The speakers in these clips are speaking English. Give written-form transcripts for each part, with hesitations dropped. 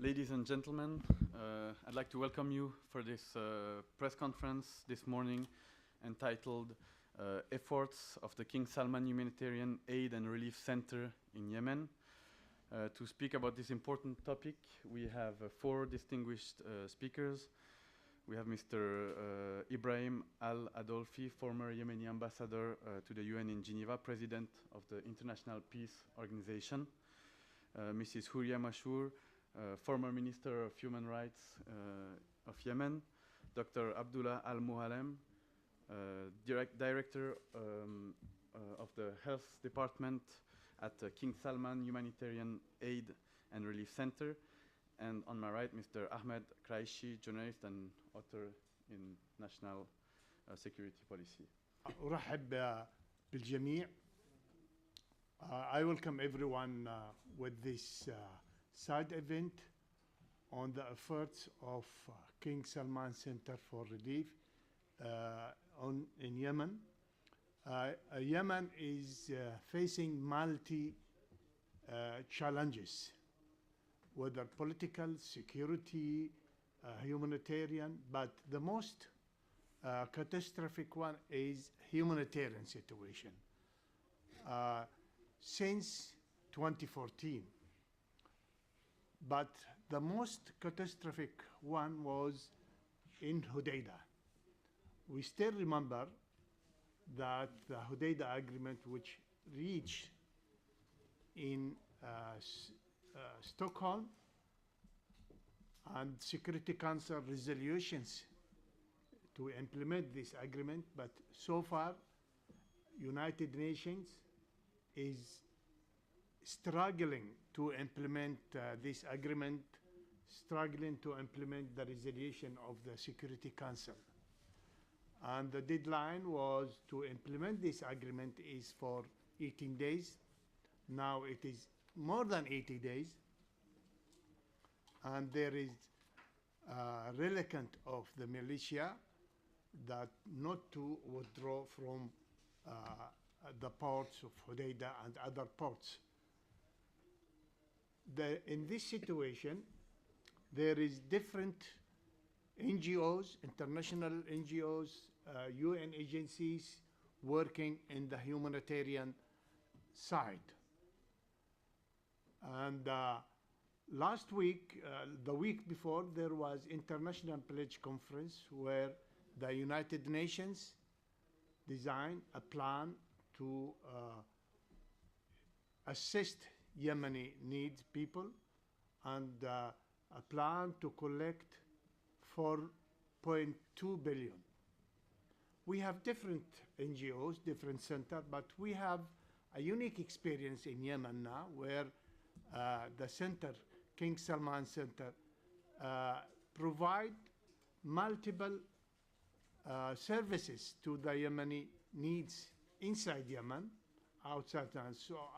Ladies and gentlemen, I'd like to welcome you for this press conference this morning entitled Efforts of the King Salman Humanitarian Aid and Relief Center in Yemen. To speak about this important topic, we have four distinguished speakers. We have Mr. Ibrahim Al-Adolfi, former Yemeni ambassador to the UN in Geneva, president of the International Peace Organization. Mrs. Huria Mashour, former Minister of Human Rights of Yemen. Dr. Abdullah Al-Muhalem, Director of the Health Department at King Salman Humanitarian Aid and Relief Center. And on my right, Mr. Ahmed Kraishi, journalist and author in National Security Policy. أرحب بالجميع. I welcome everyone with this side event on the efforts of King Salman Center for Relief in Yemen. Yemen is facing multi challenges, whether political, security, humanitarian, but the most catastrophic one is humanitarian situation. Since 2014, but the most catastrophic one was in Hodeidah. We still remember that the Hodeidah agreement, which reached in Stockholm, and Security Council resolutions to implement this agreement, but so far United Nations is struggling to implement this agreement, struggling to implement the resolution of the Security Council. And the deadline was to implement this agreement is for 18 days. Now it is more than 80 days. And there is a reluctance of the militia that not to withdraw from the ports of Hodeidah and other ports. In this situation, there is different NGOs, international NGOs, UN agencies working in the humanitarian side. And last week, the week before, there was International Pledge Conference where the United Nations designed a plan to assist Yemeni needs people and a plan to collect 4.2 billion. We have different NGOs, different centers, but we have a unique experience in Yemen now where the center, King Salman Center, provide multiple services to the Yemeni needs inside Yemen, outside,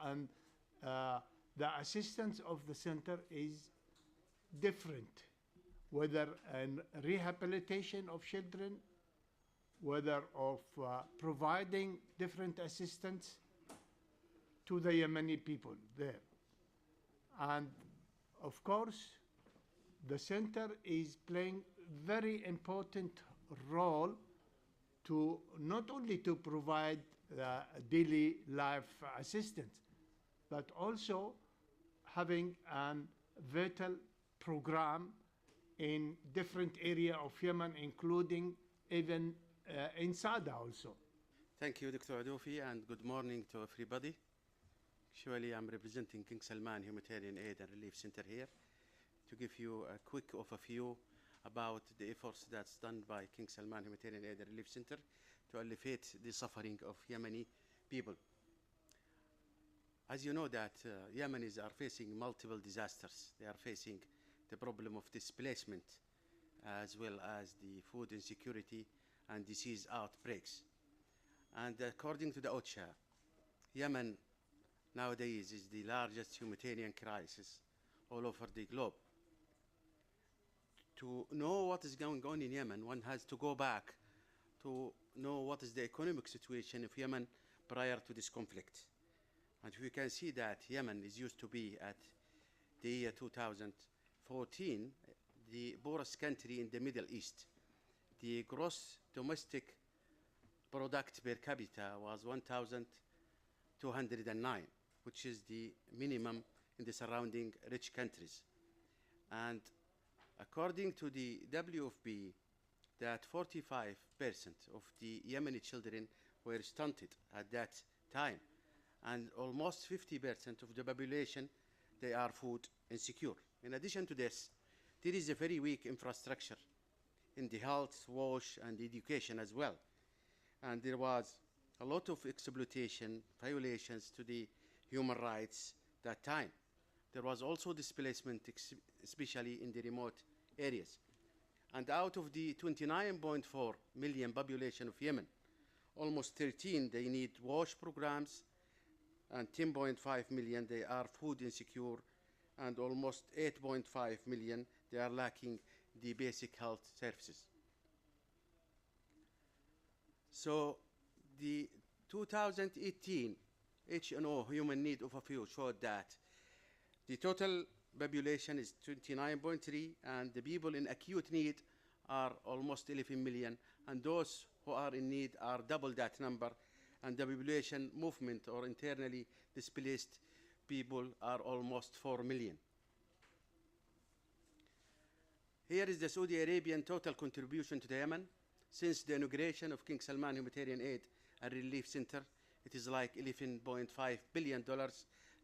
and the assistance of the center is different, whether in rehabilitation of children, whether of providing different assistance to the Yemeni people there. And of course, the center is playing very important role to not only to provide daily life assistance, but also having a vital program in different areas of Yemen, including even in Sada also. Thank you, Dr. Adolfi, and good morning to everybody. Actually, I'm representing King Salman Humanitarian Aid and Relief Center here to give you a quick overview about the efforts that's done by King Salman Humanitarian Aid and Relief Center to alleviate the suffering of Yemeni people. As you know that Yemenis are facing multiple disasters. They are facing the problem of displacement as well as the food insecurity and disease outbreaks. And according to the OCHA, Yemen nowadays is the largest humanitarian crisis all over the globe. To know what is going on in Yemen, one has to go back to know what is the economic situation of Yemen prior to this conflict. And we can see that Yemen is used to be at the year 2000 2014, the poorest country in the Middle East. The gross domestic product per capita was 1,209, which is the minimum in the surrounding rich countries. And according to the WFP, that 45% of the Yemeni children were stunted at that time, and almost 50% of the population, they are food insecure. In addition to this, there is a very weak infrastructure in the health, wash, and education as well. And there was a lot of exploitation, violations to the human rights that time. There was also displacement, especially in the remote areas. And out of the 29.4 million population of Yemen, almost 13, they need wash programs, and 10.5 million, they are food insecure, and almost 8.5 million, they are lacking the basic health services. So the 2018 HNO Human Need Overview showed that the total population is 29.3, and the people in acute need are almost 11 million, and those who are in need are double that number, and the population movement or internally displaced people are almost 4 million. Here is the Saudi Arabian total contribution to the Yemen since the inauguration of King Salman Humanitarian Aid and Relief Center. It is like $11.5 billion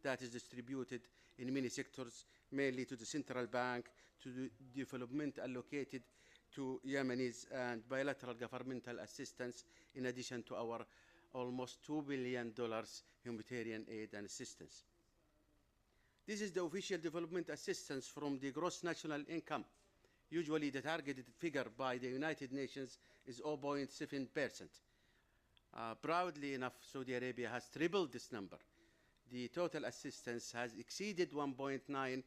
that is distributed in many sectors, mainly to the central bank, to the development allocated to Yemenis, and bilateral governmental assistance, in addition to our almost $2 billion humanitarian aid and assistance. This is the official development assistance from the gross national income. Usually the targeted figure by the United Nations is 0.7%. Proudly enough, Saudi Arabia has tripled this number. The total assistance has exceeded 1.9%,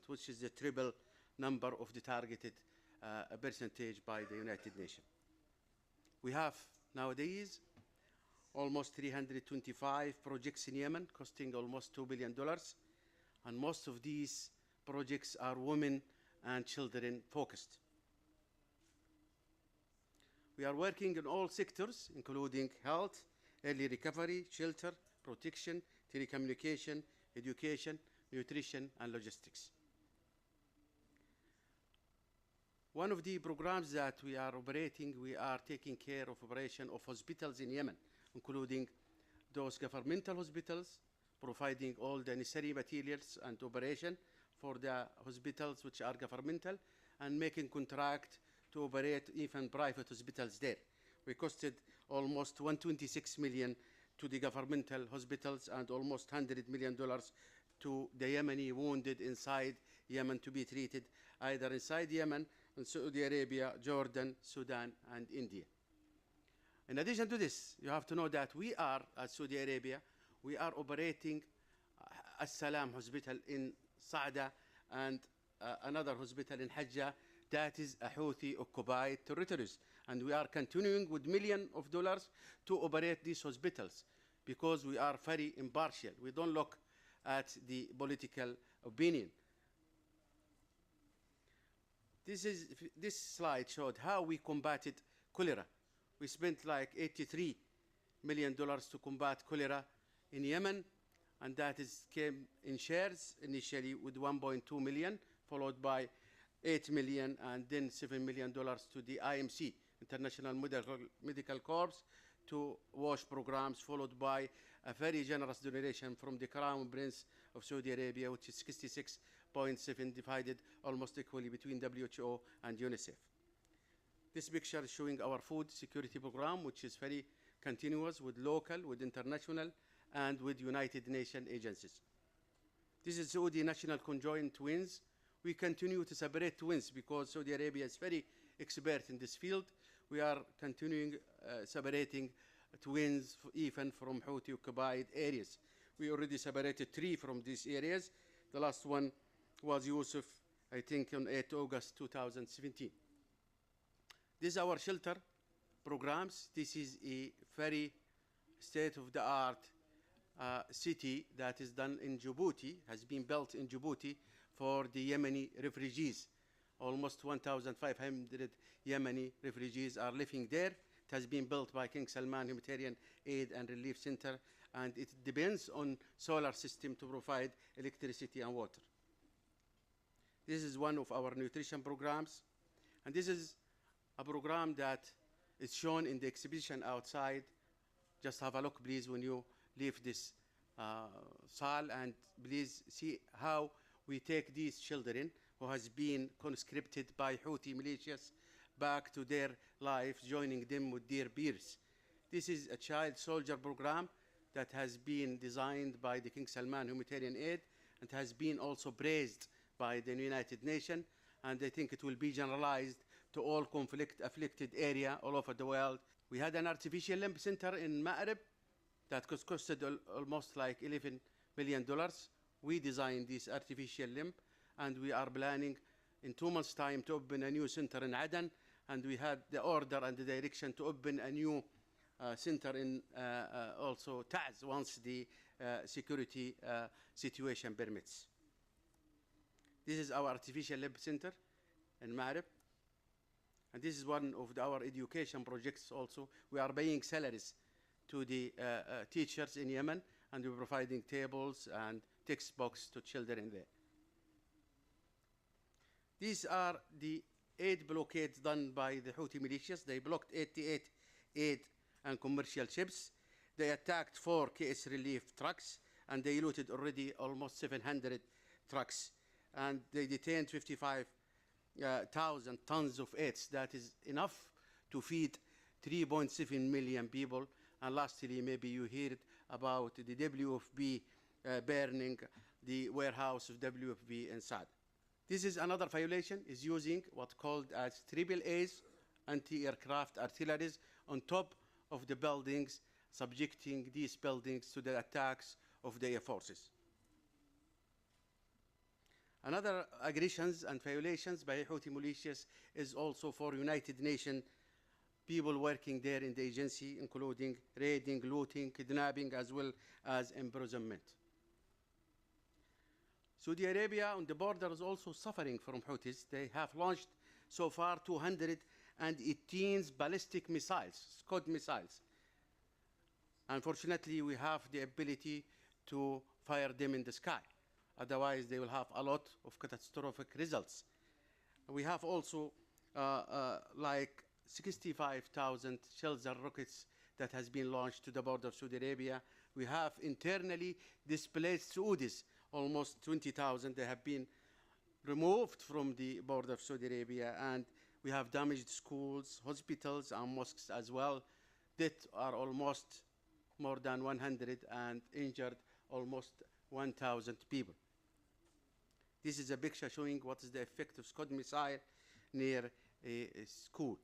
which is the triple number of the targeted percentage by the United Nations. We have nowadays almost 325 projects in Yemen, costing almost $2 billion, and most of these projects are women and children focused. We are working in all sectors, including health, early recovery, shelter, protection, telecommunication, education, nutrition, and logistics. One of the programs that we are operating, we are taking care of operation of hospitals in Yemen, including those governmental hospitals, providing all the necessary materials and operation for the hospitals which are governmental, and making contract to operate even private hospitals there. We costed almost $126 million to the governmental hospitals and almost $100 million to the Yemeni wounded inside Yemen to be treated either inside Yemen, in Saudi Arabia, Jordan, Sudan, and India. In addition to this, you have to know that we are, as Saudi Arabia, we are operating As-Salam Hospital in Saada and another hospital in Hajjah that is a Houthi-occupied territories. And we are continuing with millions of dollars to operate these hospitals because we are very impartial. We don't look at the political opinion. This slide showed how we combated cholera. We spent like $83 million to combat cholera in Yemen, and that came in shares initially with 1.2 million, followed by 8 million, and then $7 million to the IMC, International Medical Corps, to wash programs, followed by a very generous donation from the Crown Prince of Saudi Arabia, which is 66.7 divided almost equally between WHO and UNICEF. This picture is showing our food security program, which is very continuous with local, with international, and with United Nations agencies. This is Saudi National Conjoint Twins. We continue to separate twins because Saudi Arabia is very expert in this field. We are continuing separating twins even from Houthi-occupied areas. We already separated 3 from these areas. The last one was Yusuf, I think, on 8 August 2017. This is our shelter programs. This is a very state-of-the-art city that is done in Djibouti, has been built in Djibouti for the Yemeni refugees. Almost 1,500 Yemeni refugees are living there. It has been built by King Salman Humanitarian Aid and Relief Center, and it depends on solar system to provide electricity and water. This is one of our nutrition programs, and this is a program that is shown in the exhibition outside. Just have a look, please, when you leave this saal, and please see how we take these children who has been conscripted by Houthi militias back to their life, joining them with their peers. This is a child soldier program that has been designed by the King Salman Humanitarian Aid and has been also praised by the United Nations, and I think it will be generalized to all conflict-afflicted area all over the world. We had an artificial limb center in Ma'rib that costed almost like $11 million. We designed this artificial limb, and we are planning in 2 months' time to open a new center in Aden, and we had the order and the direction to open a new center in also Taz once the security situation permits. This is our artificial limb center in Ma'rib, and this is one of our education projects also. We are paying salaries to the teachers in Yemen, and we're providing tables and textbooks to children there. These are the 8 blockades done by the Houthi militias. They blocked 88 aid and commercial ships. They attacked 4 KS relief trucks, and they looted already almost 700 trucks. And they detained 55,000 tons of aids. That is enough to feed 3.7 million people. And lastly, maybe you heard about the WFP burning the warehouse of WFP in Saad. This is another violation, is using what's called as AAA's, anti-aircraft artilleries, on top of the buildings, subjecting these buildings to the attacks of the air forces. Another aggressions and violations by Houthi militias is also for United Nations people working there in the agency, including raiding, looting, kidnapping, as well as imprisonment. Saudi Arabia on the border is also suffering from Houthis. They have launched so far 218 ballistic missiles, Scud missiles. Unfortunately, we have the ability to fire them in the sky. Otherwise, they will have a lot of catastrophic results. We have also like 65,000 shells and rockets that has been launched to the border of Saudi Arabia. We have internally displaced Saudis, almost 20,000. They have been removed from the border of Saudi Arabia, and we have damaged schools, hospitals, and mosques as well. Deaths are almost more than 100 and injured almost 1,000 people. This is a picture showing what is the effect of Scud missile near a school.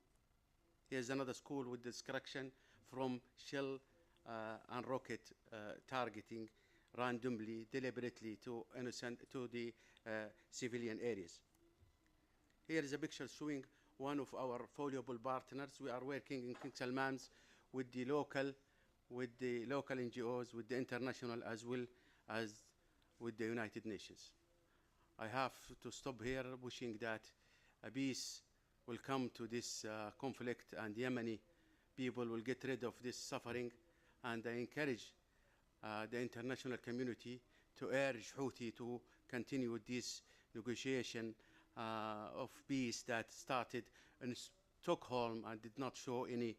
Here's another school with destruction from shell and rocket targeting randomly, deliberately to the civilian areas. Here is a picture showing one of our valuable partners. We are working in King Salman's with the local NGOs, with the international, as well as with the United Nations. I have to stop here, wishing that a peace will come to this conflict, and Yemeni people will get rid of this suffering. And I encourage the international community to urge Houthi to continue with this negotiation of peace that started in Stockholm and did not show any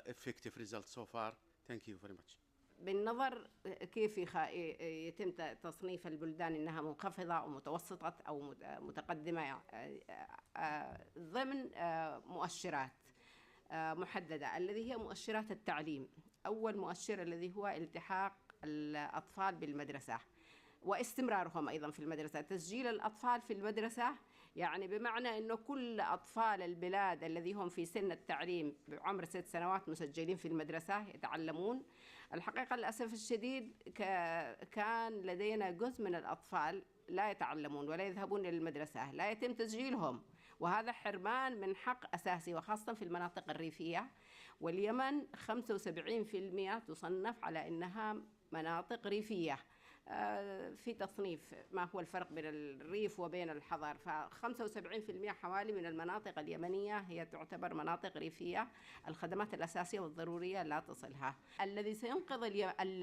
effective results so far. Thank you very much. بالنظر كيف يتم تصنيف البلدان إنها منخفضة أو متوسطة أو متقدمة ضمن مؤشرات محددة، الذي هي مؤشرات التعليم. أول مؤشر الذي هو التحاق الأطفال بالمدرسة واستمرارهم أيضا في المدرسة. تسجيل الأطفال في المدرسة يعني بمعنى أنه كل أطفال البلاد الذي هم في سن التعليم بعمر 6 سنوات مسجلين في المدرسة يتعلمون. الحقيقة للأسف الشديد كان لدينا جزء من الأطفال لا يتعلمون ولا يذهبون إلى المدرسة، لا يتم تسجيلهم، وهذا حرمان من حق أساسي، وخاصة في المناطق الريفية. واليمن 75% تصنف على أنها مناطق ريفية. في تصنيف ما هو الفرق بين الريف وبين الحضر، ف75% حوالي من المناطق اليمنية هي تعتبر مناطق ريفية، الخدمات الأساسية والضرورية لا تصلها. الذي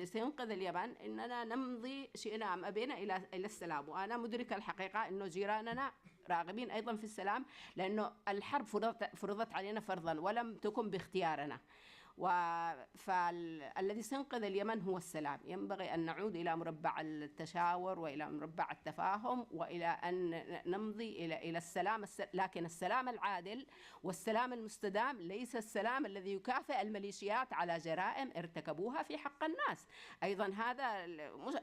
سينقذ اليمن إننا نمضي شئنا أم أبينا إلى السلام. وأنا مدركة الحقيقة إنه جيراننا راغبين أيضا في السلام، لأنه الحرب فرضت علينا فرضا ولم تكن باختيارنا. فالذي سينقذ اليمن هو السلام. ينبغي أن نعود إلى مربع التشاور وإلى مربع التفاهم وإلى أن نمضي إلى السلام، لكن السلام العادل والسلام المستدام، ليس السلام الذي يكافئ الميليشيات على جرائم ارتكبوها في حق الناس. أيضا هذا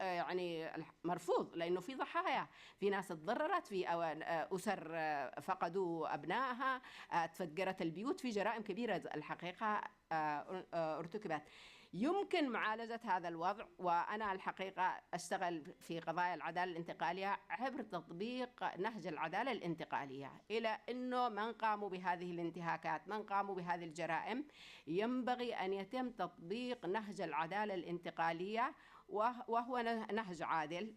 يعني مرفوض، لأنه في ضحايا، في ناس تضررت، في أسر فقدوا أبنائها، تفجرت البيوت، في جرائم كبيرة الحقيقة ارتكبت. يمكن معالجة هذا الوضع، وأنا الحقيقة أشتغل في قضايا العدالة الانتقالية عبر تطبيق نهج العدالة الانتقالية، إلى أنه من قاموا بهذه الانتهاكات، من قاموا بهذه الجرائم، ينبغي أن يتم تطبيق نهج العدالة الانتقالية، وهو نهج عادل،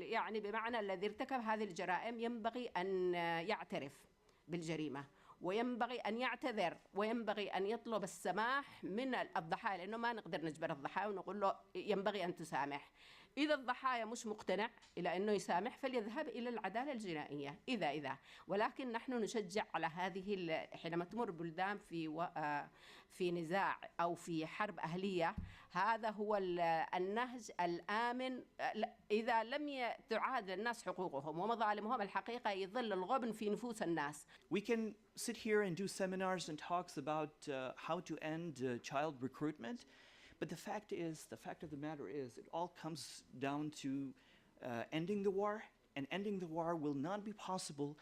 يعني بمعنى الذي ارتكب هذه الجرائم ينبغي أن يعترف بالجريمة، وينبغي أن يعتذر، وينبغي أن يطلب السماح من الضحايا، لأنه ما نقدر نجبر الضحايا ونقول له ينبغي أن تسامح. إذا الضحايا مش مقتنع إلى أنه يسامح، فليذهب إلى العدالة الجنائية إذا ولكن نحن نشجع على هذه حينما تمر بلدان في نزاع أو في حرب أهلية، هذا هو النهج الآمن. إذا لم تعاد للناس حقوقهم ومظالمهم، الحقيقة يظل الغبن في نفوس الناس. We can sit here and do seminars and talks about how to end child recruitment, but the fact of the matter is, it all comes down to ending the war, and ending the war will not be possible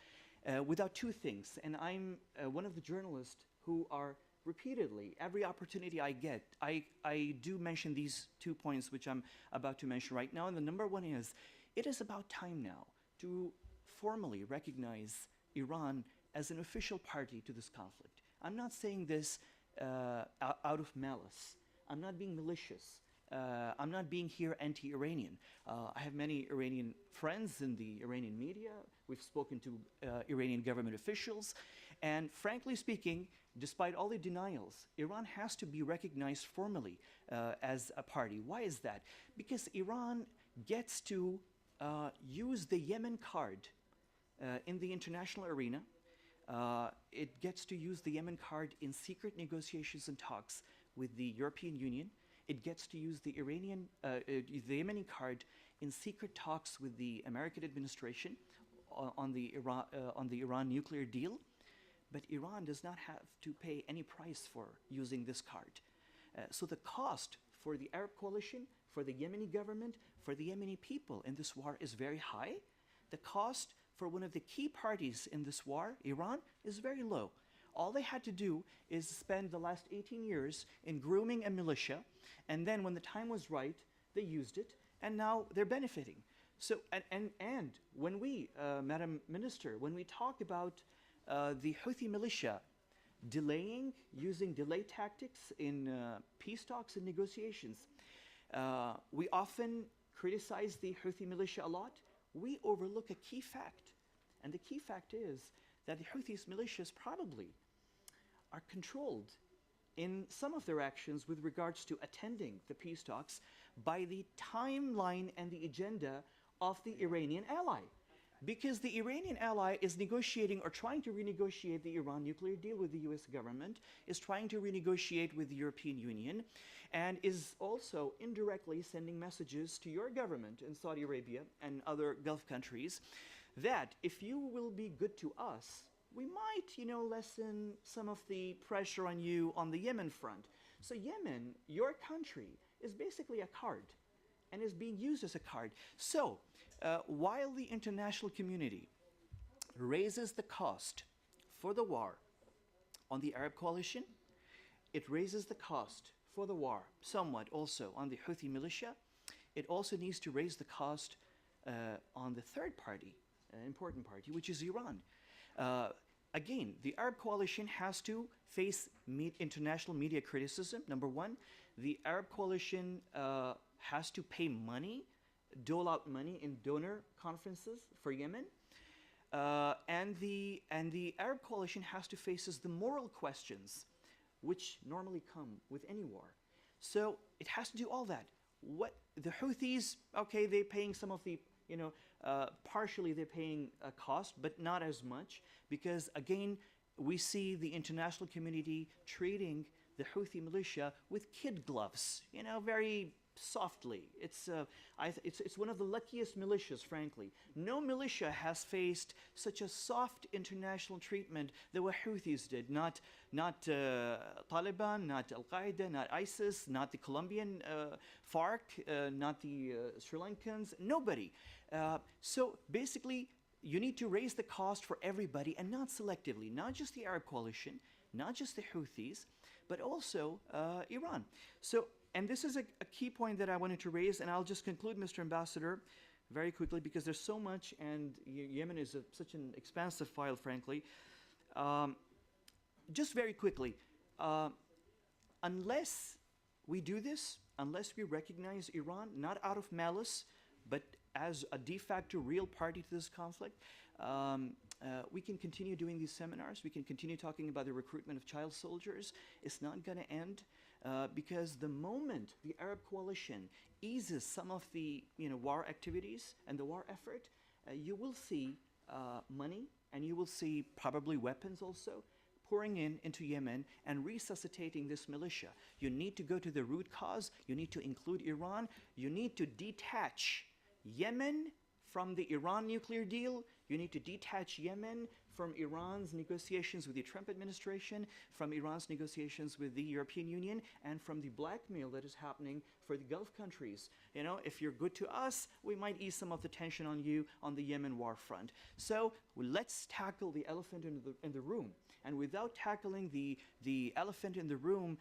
without two things. And I'm one of the journalists who are repeatedly, every opportunity I get, I do mention these 2 points which I'm about to mention right now. And the number one is, it is about time now to formally recognize Iran as an official party to this conflict. I'm not saying this out of malice. I'm not being malicious. I'm not being here anti-Iranian. I have many Iranian friends in the Iranian media. We've spoken to Iranian government officials. And frankly speaking, despite all the denials, Iran has to be recognized formally as a party. Why is that? Because Iran gets to use the Yemen card in the international arena. It gets to use the Yemen card in secret negotiations and talks with the European Union. It gets to use the Yemeni card in secret talks with the American administration on the Iran nuclear deal. But Iran does not have to pay any price for using this card. So the cost for the Arab coalition, for the Yemeni government, for the Yemeni people in this war is very high. The cost for one of the key parties in this war, Iran, is very low. All they had to do is spend the last 18 years in grooming a militia, and then when the time was right, they used it, and now they're benefiting. So, and when we, Madam Minister, when we talk about the Houthi militia using delay tactics in peace talks and negotiations, we often criticize the Houthi militia a lot. We overlook a key fact, and the key fact is that the Houthis militias probably are controlled in some of their actions with regards to attending the peace talks by the timeline and the agenda of the Iranian ally. Because the Iranian ally is negotiating or trying to renegotiate the Iran nuclear deal with the US government, is trying to renegotiate with the European Union, and is also indirectly sending messages to your government in Saudi Arabia and other Gulf countries that if you will be good to us, we might, lessen some of the pressure on you on the Yemen front. So Yemen, your country, is basically a card and is being used as a card. So while the international community raises the cost for the war on the Arab coalition, it raises the cost for the war somewhat also on the Houthi militia. It also needs to raise the cost on the third party, an important party, which is Iran. Again, the Arab coalition has to face international media criticism, number one. The Arab coalition has to pay money, dole out money in donor conferences for Yemen. And the Arab coalition has to face the moral questions, which normally come with any war. So it has to do all that. What the Houthis, okay, they're paying some of the, partially they're paying a cost, but not as much, because again, we see the international community treating the Houthi militia with kid gloves, very softly. It's one of the luckiest militias, frankly. No militia has faced such a soft international treatment that what Houthis did. Not Taliban, not Al-Qaeda, not ISIS, not the Colombian FARC, not the Sri Lankans, nobody. So basically, you need to raise the cost for everybody and not selectively, not just the Arab coalition, not just the Houthis, but also Iran. So, and this is a key point that I wanted to raise, and I'll just conclude, Mr. Ambassador, very quickly, because there's so much, and Yemen is such an expansive file, frankly. Just very quickly, unless we do this, unless we recognize Iran, not out of malice, but as a de facto real party to this conflict, we can continue doing these seminars. We can continue talking about the recruitment of child soldiers. It's not going to end because the moment the Arab coalition eases some of the war activities and the war effort, you will see money and you will see probably weapons also pouring into Yemen and resuscitating this militia. You need to go to the root cause. You need to include Iran. You need to detach Yemen from the Iran nuclear deal. You need to detach Yemen from Iran's negotiations with the Trump administration, from Iran's negotiations with the European Union, and from the blackmail that is happening for the Gulf countries. If you're good to us, we might ease some of the tension on you on the Yemen war front. So let's tackle the elephant in the room. And without tackling the elephant in the room,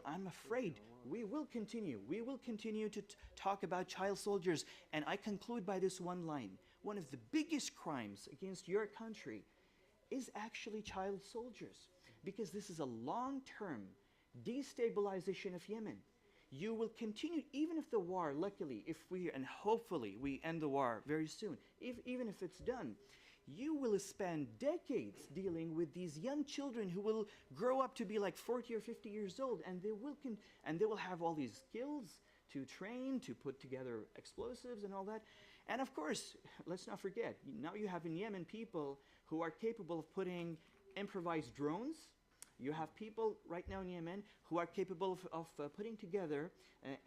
I'm afraid, we will continue to talk about child soldiers. And I conclude by this one line. One of the biggest crimes against your country is actually child soldiers, because this is a long-term destabilization of Yemen. You will continue, even if the war, luckily, and hopefully we end the war very soon, even if it's done, you will spend decades dealing with these young children who will grow up to be like 40 or 50 years old, and they will have all these skills to train, to put together explosives and all that. And of course, let's not forget, now you have in Yemen people who are capable of putting improvised drones. You have people right now in Yemen who are capable of putting together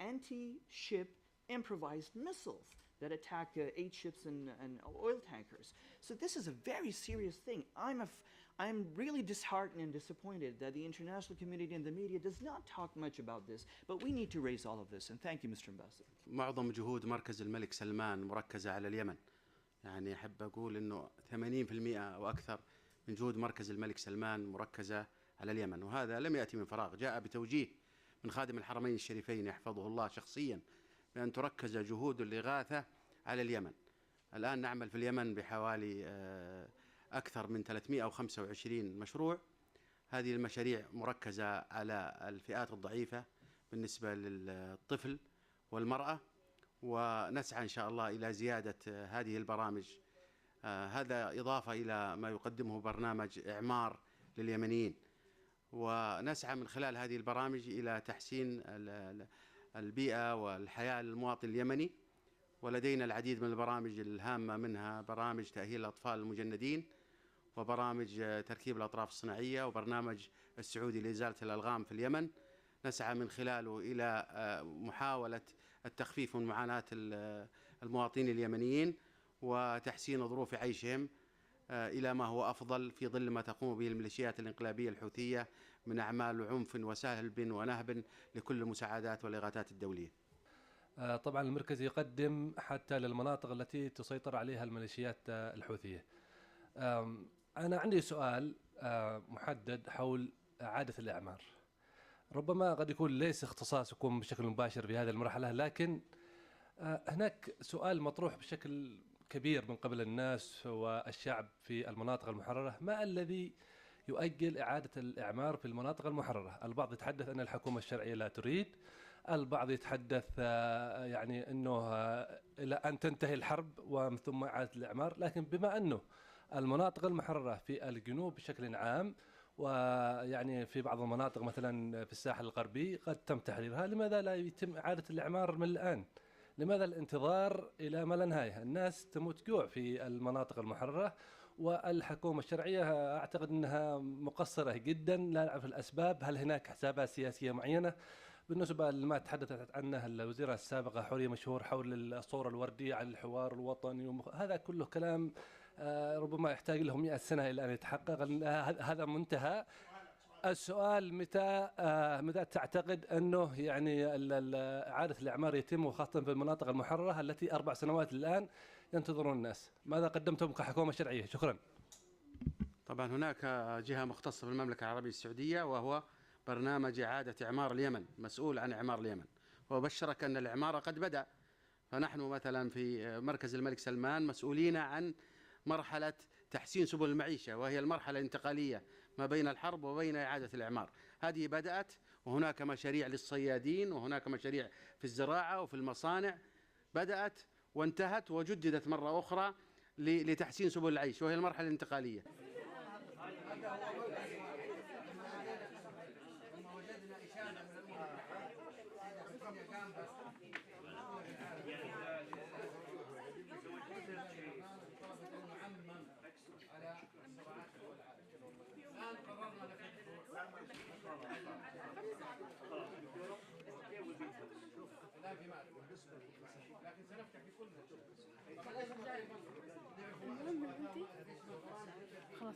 anti-ship improvised missiles that attack aid ships and oil tankers. So this is a very serious thing. I'm really disheartened and disappointed that the international community and the media does not talk much about this, but we need to raise all of this. And thank you, Mr. Ambassador. معظم جهود مركز الملك سلمان مركزة على اليمن. يعني أحب أقول إنه 80% أو أكثر من جهود مركز الملك سلمان مركزة على اليمن، وهذا لم يأتي من فراغ، جاء بتوجيه من خادم الحرمين الشريفين يحفظه الله شخصيا بأن تركز جهود الإغاثة على اليمن. الآن نعمل في اليمن بحوالي أكثر من 325 مشروع. هذه المشاريع مركزة على الفئات الضعيفة بالنسبة للطفل والمرأة، ونسعى إن شاء الله إلى زيادة هذه البرامج. هذا إضافة إلى ما يقدمه برنامج إعمار لليمنيين، ونسعى من خلال هذه البرامج إلى تحسين البيئة والحياة للمواطن اليمني. ولدينا العديد من البرامج الهامة، منها برامج تأهيل الأطفال المجندين، وبرامج تركيب الأطراف الصناعية، وبرنامج السعودي لإزالة الألغام في اليمن. نسعى من خلاله إلى محاولة التخفيف من معاناة المواطنين اليمنيين وتحسين ظروف عيشهم إلى ما هو أفضل في ظل ما تقوم به الميليشيات الانقلابية الحوثية من أعمال عنف وسلب ونهب لكل المساعدات والإغاثات الدولية. طبعا المركز يقدم حتى للمناطق التي تسيطر عليها الميليشيات الحوثية. أنا عندي سؤال محدد حول إعادة الإعمار. ربما قد يكون ليس اختصاصكم بشكل مباشر في هذه المرحلة، لكن هناك سؤال مطروح بشكل كبير من قبل الناس والشعب في المناطق المحررة: ما الذي يؤجل إعادة الإعمار في المناطق المحررة؟ البعض يتحدث أن الحكومة الشرعية لا تريد، البعض يتحدث يعني أنه إلى أن تنتهي الحرب ومن ثم إعادة الإعمار، لكن بما أنه المناطق المحررة في الجنوب بشكل عام ويعني في بعض المناطق مثلا في الساحل الغربي قد تم تحريرها، لماذا لا يتم إعادة الإعمار من الآن؟ لماذا الانتظار إلى ما لا نهاية؟ الناس تموت جوع في المناطق المحررة، والحكومة الشرعية أعتقد أنها مقصرة جدا، لا نعرف الأسباب. هل هناك حسابات سياسية معينة؟ بالنسبة لما تحدثت عنه الوزيرة السابقة حورية مشهور حول الصورة الوردية عن الحوار الوطني، هذا كله كلام ربما يحتاج له 100 سنة إلى أن يتحقق. هذا منتهى. السؤال متى تعتقد أنه يعني إعادة الإعمار يتم، وخاصة في المناطق المحررة التي 4 سنوات الآن ينتظرون الناس؟ ماذا قدمتم كحكومة شرعية؟ شكرا. طبعا هناك جهة مختصة في المملكة العربية السعودية، وهو برنامج إعادة إعمار اليمن، مسؤول عن إعمار اليمن. وأبشرك أن الإعمار قد بدأ. فنحن مثلا في مركز الملك سلمان مسؤولين عن مرحلة تحسين سبل المعيشة، وهي المرحلة الانتقالية ما بين الحرب وبين إعادة الإعمار. هذه بدأت، وهناك مشاريع للصيادين، وهناك مشاريع في الزراعة وفي المصانع بدأت وانتهت وجددت مرة أخرى لتحسين سبل العيش، وهي المرحلة الانتقالية. خلاص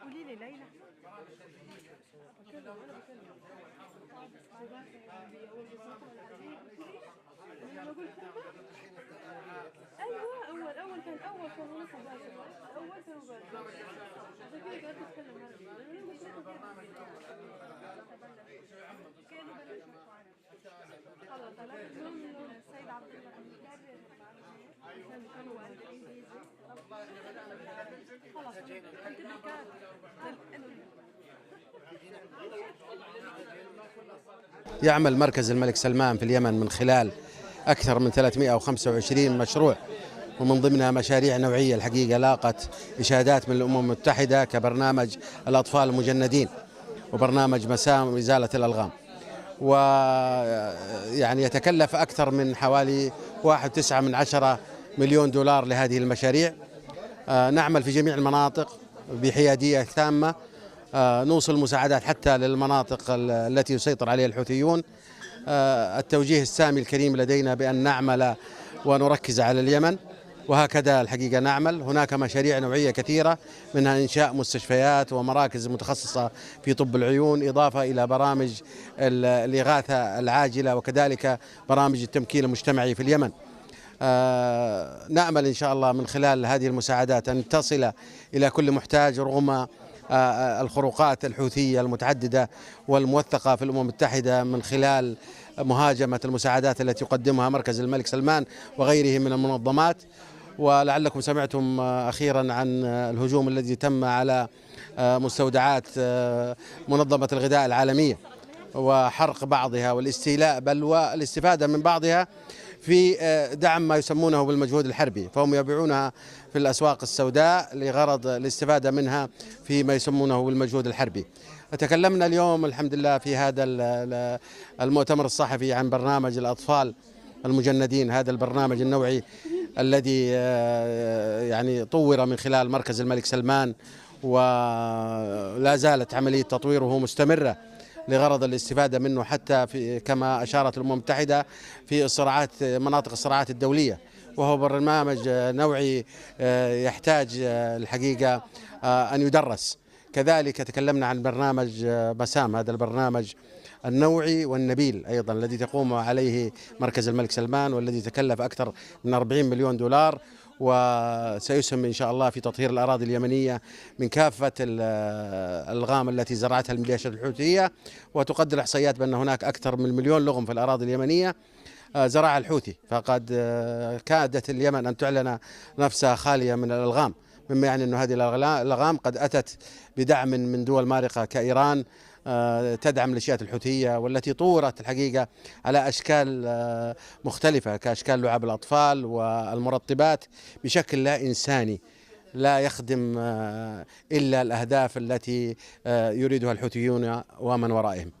قولي لي ليلى. ايوه اول كان ونص مباشر، اول كان مباشر عشان كذا قاعد اتكلم خلاص. السيد عبد الله يعمل مركز الملك سلمان في اليمن من خلال أكثر من 325 مشروع، ومن ضمنها مشاريع نوعية الحقيقة لاقت إشادات من الأمم المتحدة كبرنامج الأطفال المجندين وبرنامج مسام إزالة الألغام، ويعني يتكلف أكثر من حوالي 1.9 مليون دولار لهذه المشاريع. نعمل في جميع المناطق بحيادية تامة، نوصل مساعدات حتى للمناطق التي يسيطر عليها الحوثيون. التوجيه السامي الكريم لدينا بأن نعمل ونركز على اليمن، وهكذا الحقيقة نعمل. هناك مشاريع نوعية كثيرة، منها إنشاء مستشفيات ومراكز متخصصة في طب العيون، إضافة إلى برامج الإغاثة العاجلة، وكذلك برامج التمكين المجتمعي في اليمن. نأمل إن شاء الله من خلال هذه المساعدات أن تصل إلى كل محتاج، رغم الخروقات الحوثية المتعددة والموثقة في الأمم المتحدة من خلال مهاجمة المساعدات التي يقدمها مركز الملك سلمان وغيره من المنظمات. ولعلكم سمعتم أخيرا عن الهجوم الذي تم على مستودعات منظمة الغذاء العالمية، وحرق بعضها والاستيلاء بل والاستفادة من بعضها في دعم ما يسمونه بالمجهود الحربي، فهم يبيعونها في الأسواق السوداء لغرض الاستفادة منها في ما يسمونه بالمجهود الحربي. تكلمنا اليوم الحمد لله في هذا المؤتمر الصحفي عن برنامج الأطفال المجندين، هذا البرنامج النوعي الذي يعني طور من خلال مركز الملك سلمان، ولا زالت عملية تطويره مستمرة لغرض الاستفادة منه حتى في كما أشارت الأمم المتحدة في الصراعات، مناطق الصراعات الدولية، وهو برنامج نوعي يحتاج الحقيقة أن يدرس. كذلك تكلمنا عن برنامج مسام، هذا البرنامج النوعي والنبيل أيضا الذي تقوم عليه مركز الملك سلمان، والذي تكلف أكثر من 40 مليون دولار، وسيسهم إن شاء الله في تطهير الأراضي اليمنية من كافة الألغام التي زرعتها الميليشيات الحوثية. وتقدر إحصائيات بأن هناك أكثر من 1,000,000 لغم في الأراضي اليمنية زرعها الحوثي، فقد كادت اليمن أن تعلن نفسها خالية من الألغام، مما يعني أن هذه الألغام قد أتت بدعم من دول مارقة كإيران تدعم ميليشيات الحوثية، والتي طورت الحقيقة على أشكال مختلفة كأشكال لعب الأطفال والمرطبات بشكل لا إنساني، لا يخدم إلا الأهداف التي يريدها الحوثيون ومن ورائهم.